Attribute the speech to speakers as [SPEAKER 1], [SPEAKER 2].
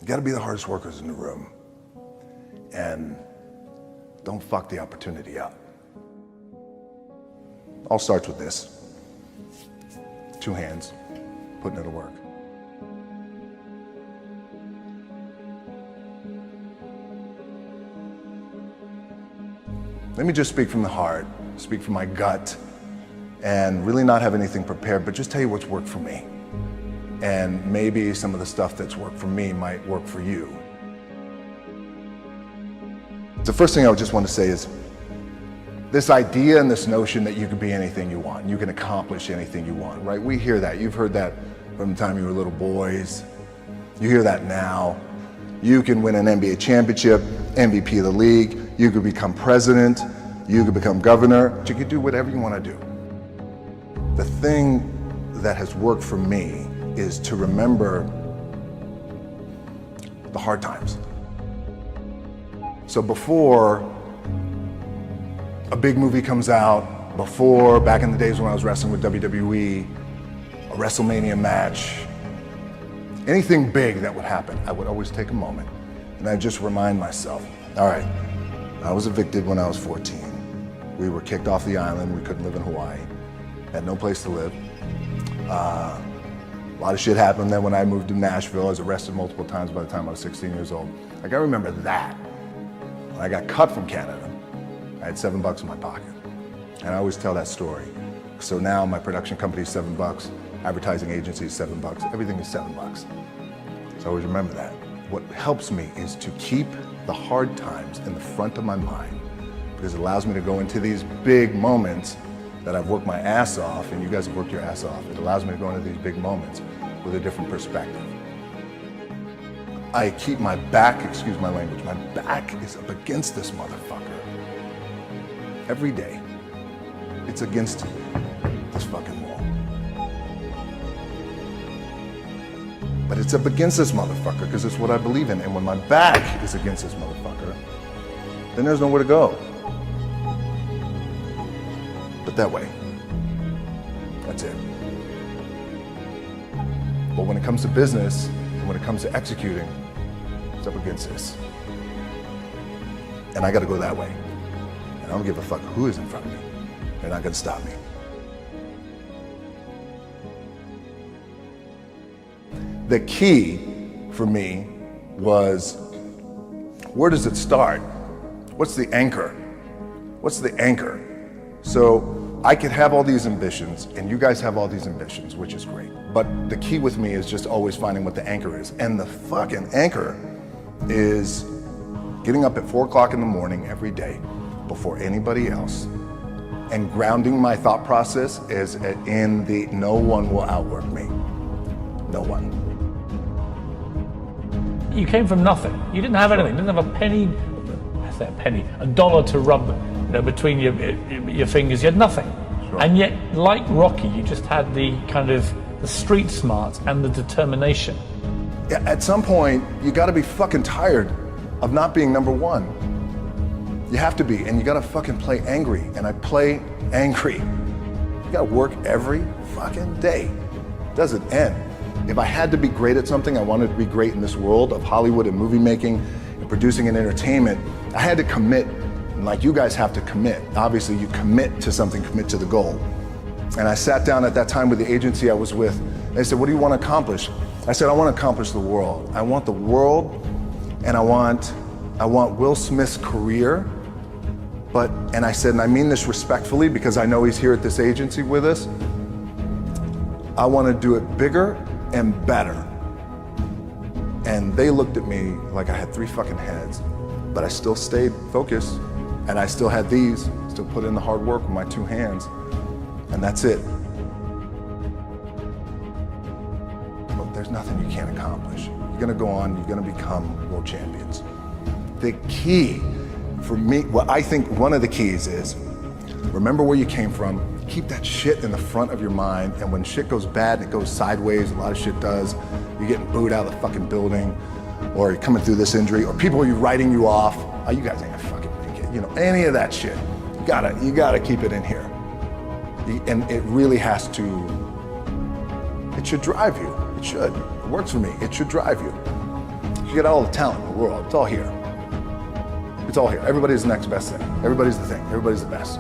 [SPEAKER 1] You gotta be the hardest workers in the room. And don't fuck the opportunity up. All starts with this. 2 hands, putting it to work. Let me just speak from the heart, speak from my gut, and really not have anything prepared, but just tell you what's worked for me. And maybe some of the stuff that's worked for me might work for you. The first thing I would just want to say is this idea and this notion that you can be anything you want, you can accomplish anything you want, right? We hear that. You've heard that from the time you were little boys. You hear that now. You can win an NBA championship, MVP of the league. You could become president. You could become governor. You could do whatever you want to do. The thing that has worked for me is to remember the hard times. So before a big movie comes out, before, back in the days when I was wrestling with WWE, a WrestleMania match, anything big that would happen, I would always take a moment and I'd just remind myself, all right, I was evicted when I was 14. We were kicked off the island. We couldn't live in Hawaii. Had no place to live. A lot of shit happened. Then when I moved to Nashville, I was arrested multiple times by the time I was 16 years old. Like, I remember that. When I got cut from Canada, I had $7 in my pocket. And I always tell that story. So now my production company is $7, advertising agency is $7, everything is $7. So I always remember that. What helps me is to keep the hard times in the front of my mind, because it allows me to go into these big moments that I've worked my ass off, and you guys have worked your ass off. It allows me to go into these big moments with a different perspective. I keep my back, excuse my language, my back is up against this motherfucker. Every day, it's against this fucking wall. But it's up against this motherfucker because it's what I believe in. And when my back is against this motherfucker, then there's nowhere to go. But that way, that's it. But when it comes to business, and when it comes to executing, it's up against this. And I gotta go that way. And I don't give a fuck who is in front of me. They're not gonna stop me. The key for me was, where does it start? What's the anchor? What's the anchor? So I could have all these ambitions, and you guys have all these ambitions, which is great. But the key with me is just always finding what the anchor is. And the fucking anchor is getting up at 4 o'clock in the morning every day before anybody else, and grounding my thought process is in the no one will outwork me. No one.
[SPEAKER 2] You came from nothing. You didn't have anything. You didn't have a penny, I say a penny, $1 to rub between your fingers. You had nothing.
[SPEAKER 1] Sure.
[SPEAKER 2] And yet, like Rocky, you just had the kind of the street smarts and the determination.
[SPEAKER 1] Yeah, at some point, you gotta be fucking tired of not being number one. You have to be, and you gotta fucking play angry, and I play angry. You gotta work every fucking day. It doesn't end. If I had to be great at something, I wanted to be great in this world of Hollywood and movie making and producing and entertainment, I had to commit, and like you guys have to commit. Obviously, you commit to something, commit to the goal. And I sat down at that time with the agency I was with. They said, what do you want to accomplish? I said, I want to accomplish the world. I want the world, and I want Will Smith's career, and I said, and I mean this respectfully because I know he's here at this agency with us, I want to do it bigger and better. And they looked at me like I had 3 fucking heads, but I still stayed focused, and I still had these, still put in the hard work with my 2 hands, and that's it. But there's nothing you can't accomplish. You're gonna go on, you're gonna become world champions. The key for me, well, I think one of the keys is, remember where you came from, keep that shit in the front of your mind, and when shit goes bad and it goes sideways, a lot of shit does, you're getting booed out of the fucking building, or you're coming through this injury, or people are writing you off, oh, you guys ain't gonna fucking make it, you know, any of that shit. You gotta keep it in here. And it really has to, it should drive you, it should. It works for me, it should drive you. You got all the talent in the world. It's all here. It's all here. Everybody's the next best thing. Everybody's the thing. Everybody's the best.